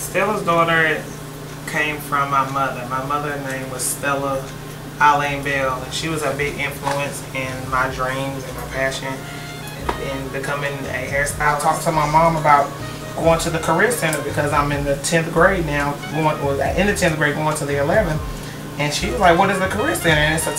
Stellas Daughter came from my mother. My mother's name was Stella Bell, and she was a big influence in my dreams and my passion in becoming a hairstylist. I talked to my mom about going to the career center because I'm in the 10th grade now, in the 10th grade going to the 11th, and she was like, what is the career center? And it's a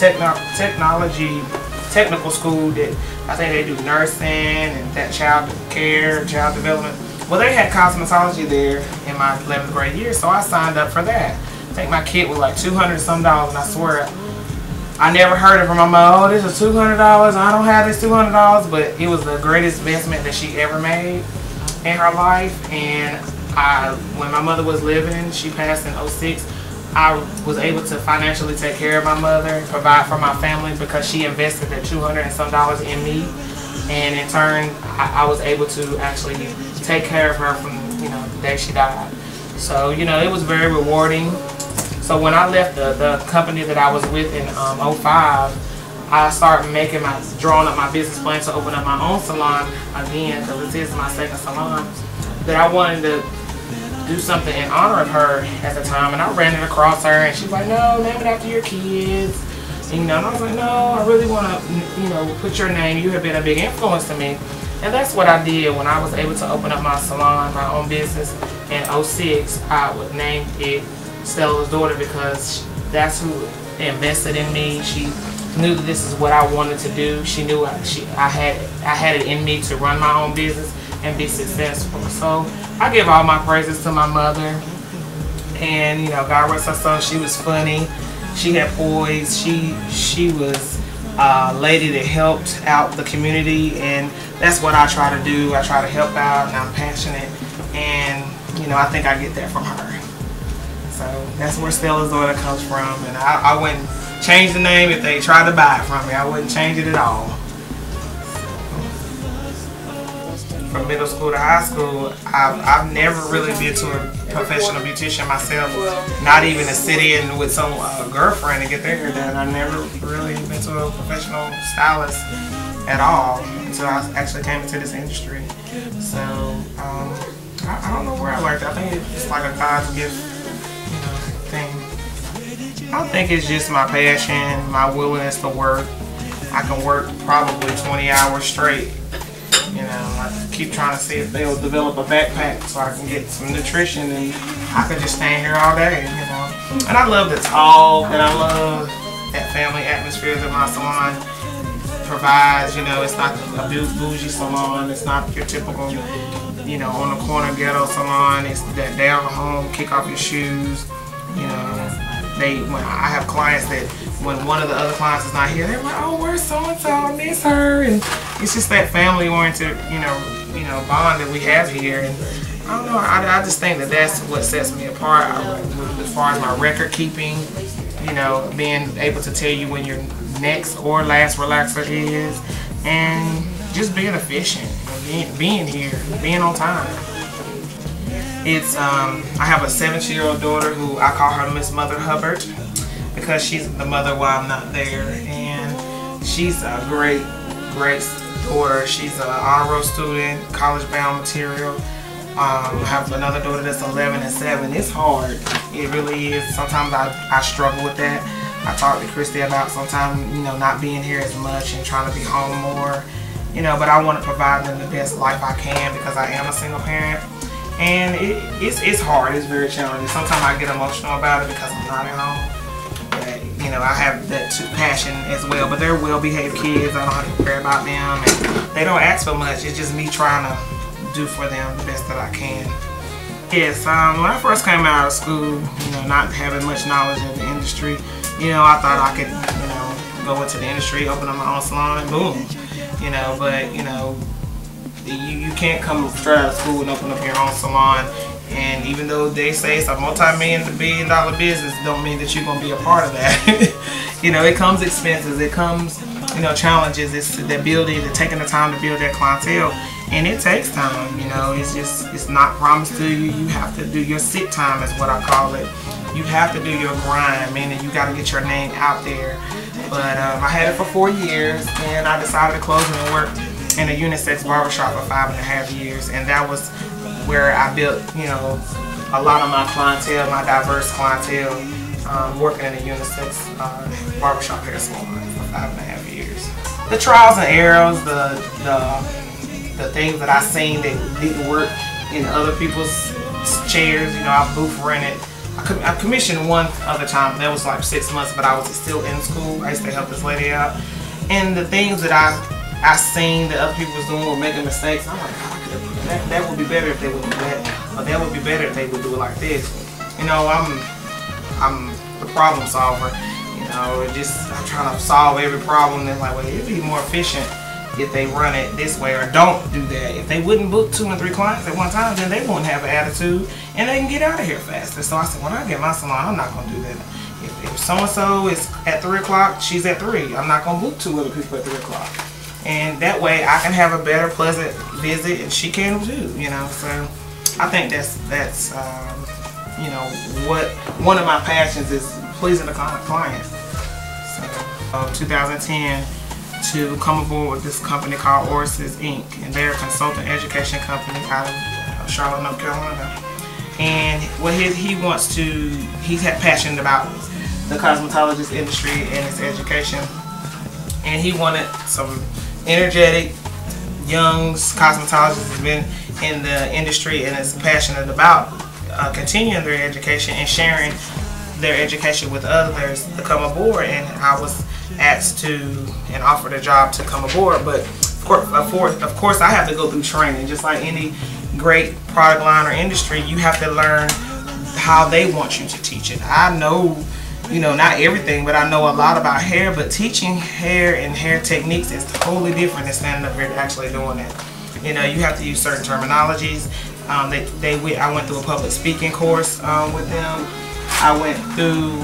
technical school that I think they do nursing and that child care, child development. Well, they had cosmetology there in my 11th grade year, so I signed up for that. I think my kit was like $200 some, and I swear I never heard it from my mom. Oh, this is $200. I don't have this $200, but it was the greatest investment that she ever made in her life. And when my mother was living, she passed in '06. I was able to financially take care of my mother, provide for my family because she invested that $200 and some in me. And in turn, I was able to actually take care of her from the day she died. So it was very rewarding. So when I left the company that I was with in '05, I started drawing up my business plan to open up my own salon again, because this is my second salon. That I wanted to do something in honor of her at the time, and I ran it across her, and she's like, "No, name it after your kids." And I was like, "No, I really want to, put your name. You have been a big influence to me." And that's what I did when I was able to open up my salon, my own business in '06. I would name it Stellas Daughter because that's who invested in me. She knew that this is what I wanted to do. She knew I had it in me to run my own business and be successful. So I give all my praises to my mother. And God rest her soul, she was funny. She had poise. She was a lady that helped out the community, and that's what I try to do. I try to help out, and I'm passionate, and I think I get that from her. So that's where Stellas Daughter comes from, and I wouldn't change the name if they tried to buy it from me. I wouldn't change it at all. From middle school to high school, I've never really been to a professional beautician myself. Not even to sit in with some girlfriend and get their hair done. I've never really been to a professional stylist at all until I actually came into this industry. So I don't know where I learned that. I think it's like a God's gift thing. I think it's just my passion, my willingness to work. I can work probably 20 hours straight. I keep trying to see if they'll develop a backpack so I can get some nutrition, and I can just stand here all day, And I love the talk, and I love that family atmosphere that my salon provides. It's not a bougie salon. It's not your typical, on the corner ghetto salon. It's that down home, kick off your shoes. When I have clients that when one of the other clients is not here, they're like, "Oh, where's so-and-so? I miss her." And it's just that family-oriented, bond that we have here. And I don't know, I just think that that's what sets me apart as far as my record keeping. Being able to tell you when your next or last relaxer is, and just being efficient, being here, being on time. It's I have a 17-year-old daughter who I call her Miss Mother Hubbard because she's the mother while I'm not there, and she's a great daughter. She's an honor roll student, college-bound material. I have another daughter that's 11 and 7. It's hard. It really is. Sometimes I struggle with that. I talk to Christy about sometimes not being here as much and trying to be home more. But I want to provide them the best life I can because I am a single parent. And it's hard. It's very challenging. Sometimes I get emotional about it because I'm not at home. But, I have that passion as well. But they're well-behaved kids. I don't have to care about them. And they don't ask for much. It's just me trying to do for them the best that I can. Yes, when I first came out of school, not having much knowledge of the industry, I thought I could, go into the industry, open up my own salon, and boom. But, you can't come straight out of school and open up your own salon, and even though they say it's a multi-billion-dollar business, don't mean that you're going to be a part of that. It comes expenses, it comes, challenges. It's the taking the time to build that clientele, and it takes time. It's not promised to you. You have to do your sit time, is what I call it. You have to do your grind, meaning you got to get your name out there. But I had it for 4 years, and I decided to close it and work in a unisex barbershop for 5.5 years, and that was where I built, a lot of my clientele, my diverse clientele, working in a unisex barbershop hair salon for 5.5 years. The trials and errors, the things that I seen that didn't work in other people's chairs. You know, I booth rented. I commissioned one other time, that was like 6 months, but I was still in school. I used to help this lady out. And the things that I seen that other people was doing were making mistakes. I'm like, God, that would be better if they would do that. Or that would be better if they would do it like this. You know, I'm the problem solver. You know, I'm trying to solve every problem. And like, well, it'd be more efficient if they run it this way, or don't do that. If they wouldn't book 2 and 3 clients at one time, then they wouldn't have an attitude and they can get out of here faster. So I said, when I get my salon, I'm not gonna do that. If so-and-so is at 3 o'clock, she's at 3. I'm not gonna book 2 other people at 3 o'clock. And that way I can have a better, pleasant visit, and she can too, you know. So I think that's you know, what one of my passions is, pleasing the client. So 2010 to come aboard with this company called Orsis Inc. And they're a consultant education company out of Charlotte, North Carolina. And what he's passionate about the cosmetologist industry and its education. And he wanted some energetic, young cosmetologists who've been in the industry and is passionate about continuing their education and sharing their education with others to come aboard. And I was asked to and offered a job to come aboard, but of course I have to go through training. Just like any great product line or industry, you have to learn how they want you to teach it. I know, you know, not everything, but I know a lot about hair, but teaching hair and hair techniques is totally different than standing up here and actually doing it. You know, you have to use certain terminologies. I went through a public speaking course with them. I went through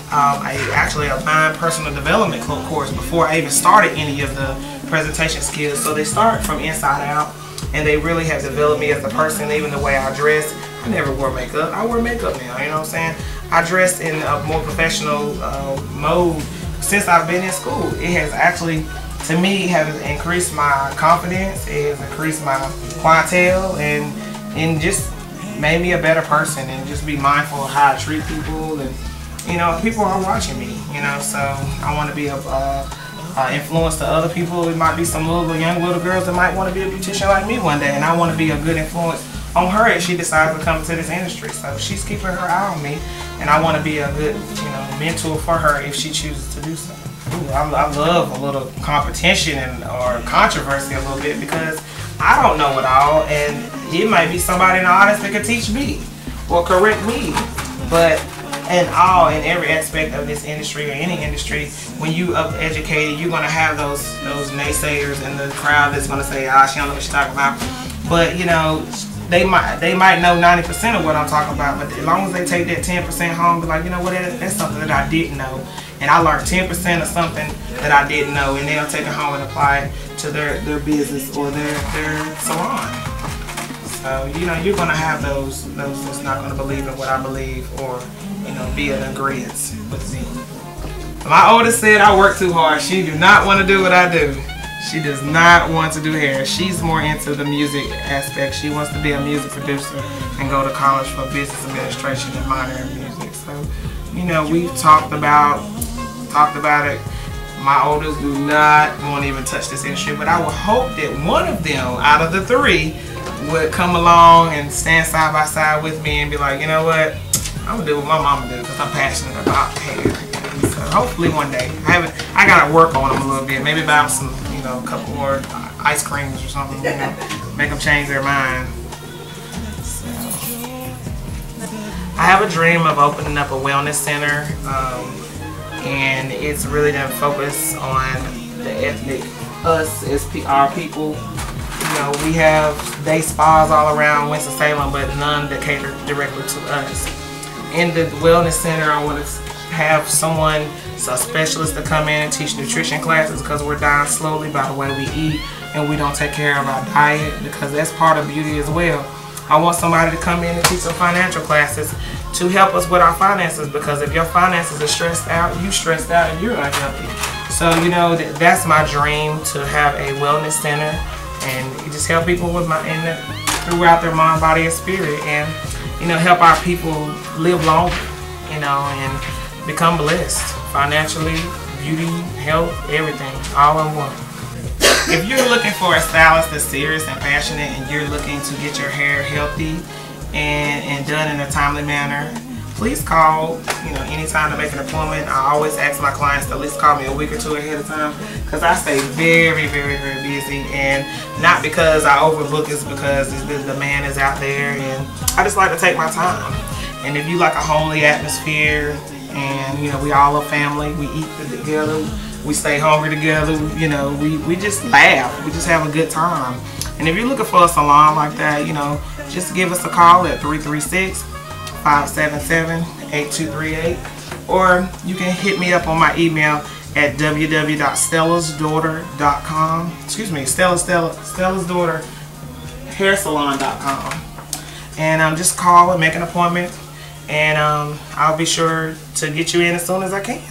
actually a mind personal development course before I even started any of the presentation skills. So they start from inside out, and they really have developed me as a person. Even the way I dress, I never wore makeup. I wear makeup now, you know what I'm saying? I dress in a more professional mode since I've been in school. It has actually, to me, has increased my confidence. It has increased my clientele, and just made me a better person, and just be mindful of how I treat people. And you know, people are watching me, you know, so I want to be of influence to other people. It might be some young little girls that might want to be a beautician like me one day, and I want to be a good influence on her if she decides to come into this industry. So she's keeping her eye on me, and I want to be a good, you know, mentor for her if she chooses to do so. Ooh, I love a little competition or controversy a little bit, because I don't know it all, and it might be somebody in the audience that could teach me or correct me. But in every aspect of this industry or any industry, when you educated, you're gonna have those naysayers in the crowd that's gonna say, ah, she don't know what she's talking about. But you know, they might know 90% of what I'm talking about, but as long as they take that 10% home, be like, you know what, that's something that I didn't know, and I learned 10% of something that I didn't know, and they'll take it home and apply it to their business or their salon. So you know, you're gonna have those that's not gonna believe in what I believe, or you know, be in agreement with me. My oldest said I work too hard. She do not want to do what I do. She does not want to do hair. She's more into the music aspect. She wants to be a music producer and go to college for business administration and minor in music. So, you know, we've talked about it. My oldest do not want to even touch this industry, but I would hope that one of them out of the 3 would come along and stand side by side with me and be like, you know what, I'm gonna do what my mama did, because I'm passionate about hair. So hopefully one day. I gotta work on them a little bit. Maybe buy some, you know, a couple more ice creams or something, you know, make them change their mind. So I have a dream of opening up a wellness center, and it's really gonna focus on the ethnic, us as our people. You know, we have day spas all around Winston-Salem, but none that cater directly to us. In the wellness center, I want to have a specialist to come in and teach nutrition classes, because we're dying slowly by the way we eat, and we don't take care of our diet, because that's part of beauty as well. I want somebody to come in and teach some financial classes to help us with our finances, because if your finances are stressed out, you stressed out and you're unhealthy. So, you know, that's my dream, to have a wellness center and just help people with throughout their mind, body, and spirit, and help our people live longer, and become blessed financially, beauty, health, everything, all in one. If you're looking for a stylist that's serious and passionate, and you're looking to get your hair healthy and done in a timely manner, please call, anytime to make an appointment. I always ask my clients to at least call me a week or two ahead of time, because I stay very, very, very busy, and not because I overbook, it's because the demand is out there, and I just like to take my time. And if you like a homely atmosphere, and we all a family, we eat together, we stay hungry together, we just laugh, we just have a good time. And if you're looking for a salon like that, just give us a call at 336-577-8238, or you can hit me up on my email at www.stellasdaughter.com. Excuse me, Stellas Daughter Hair Salon.com. And just call and make an appointment, and I'll be sure to get you in as soon as I can.